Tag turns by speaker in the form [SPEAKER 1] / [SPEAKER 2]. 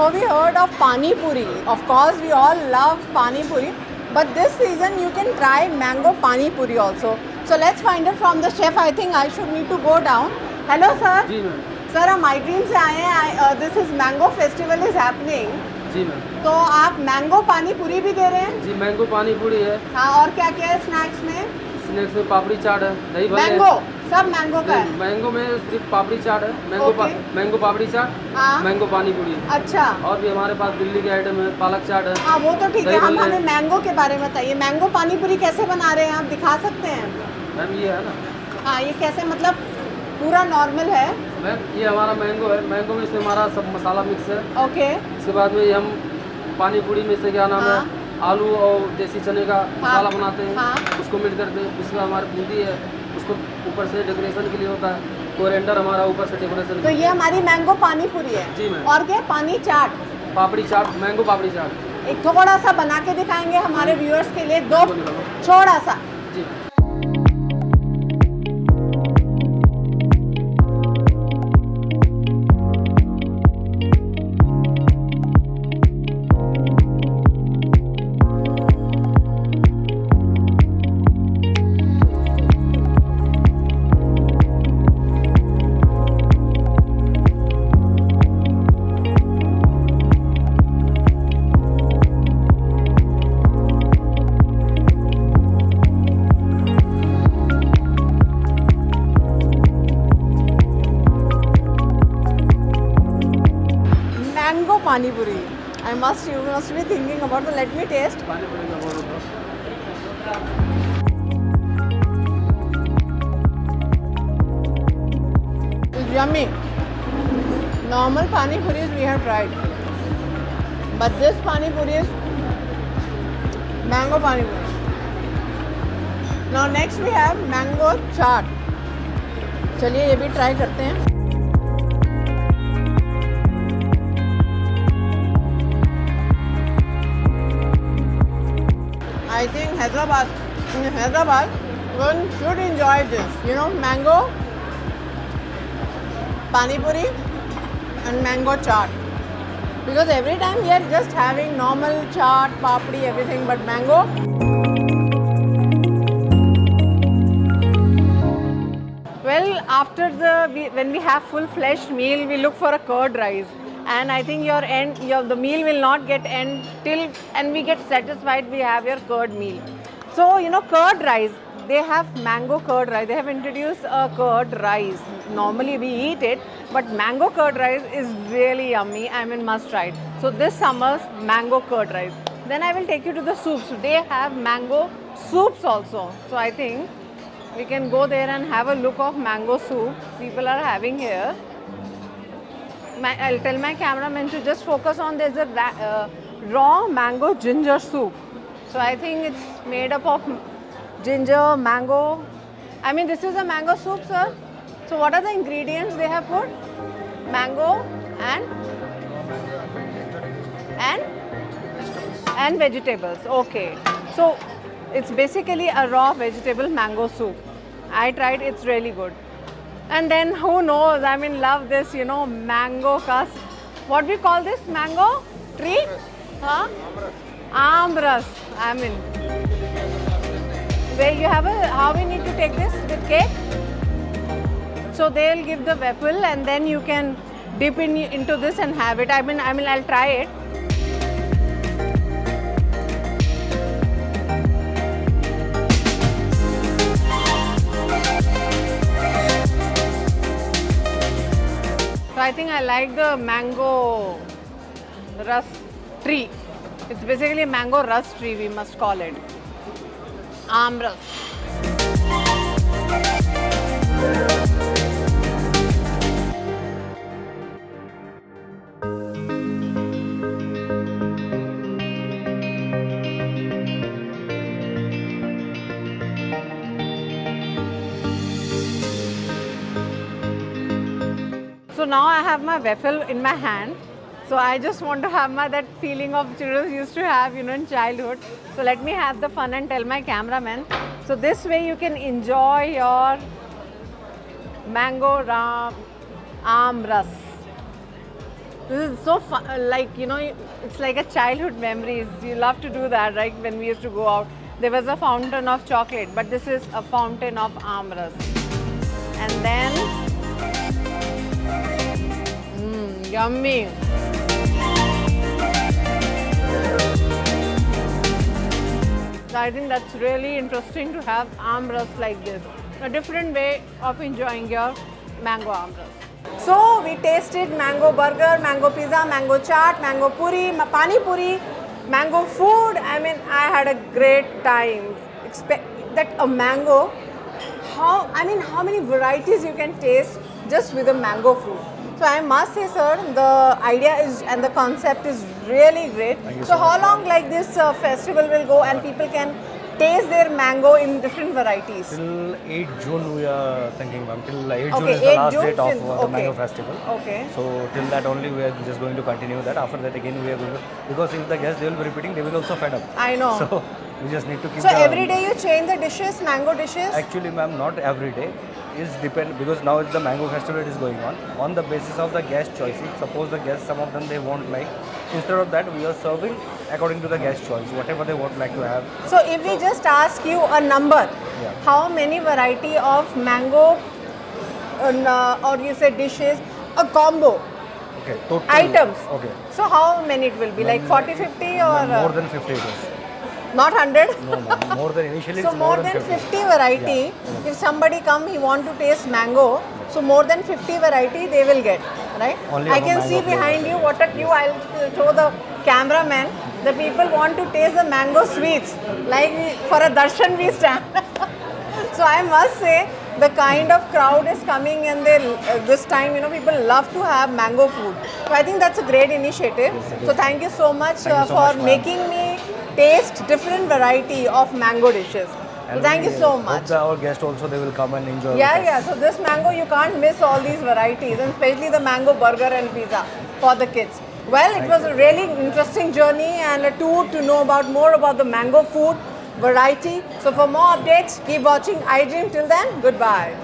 [SPEAKER 1] So we heard of Pani Puri. Of course, we all love Pani Puri. But this season you can try mango Pani Puri also. So let's find it from the chef. I think I should need to go down. Hello sir.
[SPEAKER 2] जी ma'am.
[SPEAKER 1] Sir हम my dream से आए हैं. This is mango festival is happening.
[SPEAKER 2] जी ma'am.
[SPEAKER 1] तो आप mango पानी पूरी भी दे रहे हैं?
[SPEAKER 2] जी मैंगो पानी पूरी है।
[SPEAKER 1] हाँ, और क्या क्या है स्नैक्स में?
[SPEAKER 2] स्नैक्स में पापड़ी चाट है, दही भल्ले
[SPEAKER 1] मैंगो, सब मैंगो का है?
[SPEAKER 2] मैंगो में सिर्फ पापड़ी चाट है, मैंगो पापड़ी चाट,
[SPEAKER 1] हाँ।
[SPEAKER 2] मैंगो पानी पूरी है।
[SPEAKER 1] अच्छा।
[SPEAKER 2] और भी हमारे पास दिल्ली के आइटम है, पालक चाट है।
[SPEAKER 1] हाँ वो तो ठीक है.
[SPEAKER 2] दही
[SPEAKER 1] हम
[SPEAKER 2] भल्ले
[SPEAKER 1] हमें मैंगो के बारे में बताइए. मैंगो पानी पूरी कैसे बना रहे हैं, आप दिखा सकते हैं?
[SPEAKER 2] मैम ये है ना।
[SPEAKER 1] हाँ, ये कैसे, मतलब पूरा नॉर्मल है?
[SPEAKER 2] मैम ये हमारा मैंगो है, मैंगो में से हमारा सब मसाला मिक्स है।
[SPEAKER 1] ओके.
[SPEAKER 2] इसके बाद में हम पानी पूरी में से क्या नाम
[SPEAKER 1] हाँ।
[SPEAKER 2] है, आलू और देसी चने का मसाला बनाते हैं,
[SPEAKER 1] हाँ।
[SPEAKER 2] उसको मिक्स करते हैं। उसके बाद हमारी बूंदी है, उसको ऊपर से डेकोरेशन के लिए होता है, कोरिएंडर हमारा ऊपर से डेकोरेशन।
[SPEAKER 1] तो ये हमारी मैंगो पानी पूरी है.
[SPEAKER 2] जी मैम।
[SPEAKER 1] और क्या? पानी चाट,
[SPEAKER 2] पापड़ी चाट, मैंगो पापड़ी चाट।
[SPEAKER 1] एक थोड़ा सा बना के दिखाएंगे हमारे व्यूअर्स के लिए? दो,
[SPEAKER 2] निकालो।
[SPEAKER 1] थोड़ा सा.
[SPEAKER 2] जी
[SPEAKER 1] Mango pani puri. You must be thinking about it. Let me taste.
[SPEAKER 2] पानी पूरी का बोलो तो।
[SPEAKER 1] It's yummy. Normal pani puris we have tried, but this pani puri is mango pani puri. Now next we have mango chaat. चलिए ये भी try करते हैं. I think in Hyderabad, one should enjoy this. You know, mango, pani puri, and mango chaat. Because every time we are just having normal chaat, papdi, everything, but mango. Well, after when we have full-fledged meal, we look for a curd rice. And I think the meal will not get end till, and we get satisfied we have your curd meal. So, you know, curd rice, they have mango curd rice. They have introduced a curd rice. Normally we eat it, but mango curd rice is really yummy. I mean, must try it. So this summer's mango curd rice. Then I will take you to the soups. They have mango soups also. So I think we can go there and have a look of mango soup people are having here. I'll tell my cameraman to just focus on there's a raw mango ginger soup. So I think it's made up of ginger, mango. I mean, this is a mango soup, sir. So what are the ingredients they have put? Mango and vegetables. Okay. So it's basically a raw vegetable mango soup. I tried, it's really good. And then who knows, I mean, love this, you know, mango kas. What we call this? Mango tree? Huh? Amras. I mean, where you have how we need to take this with cake? So they'll give the waffle and then you can dip into this and have it. I mean, I'll try it. So I think I like the mango rus tree. It's basically a mango rus tree, we must call it. Amras. So now I have my waffle in my hand. So I just want to have that feeling of children used to have, you know, in childhood. So let me have the fun and tell my cameraman. So this way you can enjoy your mango aam ras. This is so fun, like, you know, it's like a childhood memories. You love to do that, right? When we used to go out. There was a fountain of chocolate, but this is a fountain of amras. And then, yummy. So I think that's really interesting to have amras like this. A different way of enjoying your mango amras. So we tasted mango burger, mango pizza, mango chaat, mango puri, pani puri, mango food. I mean, I had a great time. Expect that a mango, how many varieties you can taste just with a mango fruit. So I must say, sir, the idea is and the concept is really great. So how long like this festival will go and people can taste their mango in different varieties?
[SPEAKER 3] Till 8 June we are thinking, ma'am. Till 8 June
[SPEAKER 1] Okay,
[SPEAKER 3] is the
[SPEAKER 1] 8
[SPEAKER 3] last
[SPEAKER 1] June
[SPEAKER 3] date of
[SPEAKER 1] till-
[SPEAKER 3] the
[SPEAKER 1] okay.
[SPEAKER 3] mango festival.
[SPEAKER 1] Okay.
[SPEAKER 3] So till that only we are just going to continue that. After that again we are going to, because if the guests they will be repeating, they will also fed up.
[SPEAKER 1] I know.
[SPEAKER 3] So we just need to keep
[SPEAKER 1] So
[SPEAKER 3] the,
[SPEAKER 1] every day you change the dishes, mango dishes?
[SPEAKER 3] Actually, ma'am, not every day. Is depend because now it's the mango festival it is going on the basis of the guest choices. Suppose the guests, some of them they won't like. Instead of that, we are serving according to the guest choice, whatever they would like to have.
[SPEAKER 1] So if we just ask you a number,
[SPEAKER 3] Yeah.
[SPEAKER 1] how many variety of mango or you say dishes, a combo,
[SPEAKER 3] Okay, total
[SPEAKER 1] items.
[SPEAKER 3] Okay,
[SPEAKER 1] So how many it will be? Like 40, 50 or
[SPEAKER 3] more than 50 it is.
[SPEAKER 1] not 100?
[SPEAKER 3] No, ma'am, more than initially.
[SPEAKER 1] So
[SPEAKER 3] it's
[SPEAKER 1] more than 50 variety.
[SPEAKER 3] Yeah.
[SPEAKER 1] If somebody come, he want to taste mango. So more than 50 variety they will get, right?
[SPEAKER 3] Only
[SPEAKER 1] I
[SPEAKER 3] of a
[SPEAKER 1] can
[SPEAKER 3] mango
[SPEAKER 1] see behind
[SPEAKER 3] flavor.
[SPEAKER 1] you what a queue. I'll show the cameraman. The people want to taste the mango sweets. Like for a darshan we stand. So I must say the kind of crowd is coming and they this time, you know, people love to have mango food. So I think that's a great initiative.
[SPEAKER 3] Yes, it
[SPEAKER 1] So
[SPEAKER 3] is.
[SPEAKER 1] thank you so much
[SPEAKER 3] Thank you so
[SPEAKER 1] for
[SPEAKER 3] much, ma'am.
[SPEAKER 1] making me taste different variety of mango dishes. So thank you
[SPEAKER 3] we
[SPEAKER 1] so
[SPEAKER 3] hope
[SPEAKER 1] much.
[SPEAKER 3] that our guests also they will come and enjoy.
[SPEAKER 1] Yeah,
[SPEAKER 3] with
[SPEAKER 1] yeah.
[SPEAKER 3] us.
[SPEAKER 1] So this mango, you can't miss all these varieties, and especially the mango burger and pizza for the kids. Well, it was a really interesting journey and a tour to know about more about the mango food variety. So for more updates, keep watching iDream. Till then, goodbye.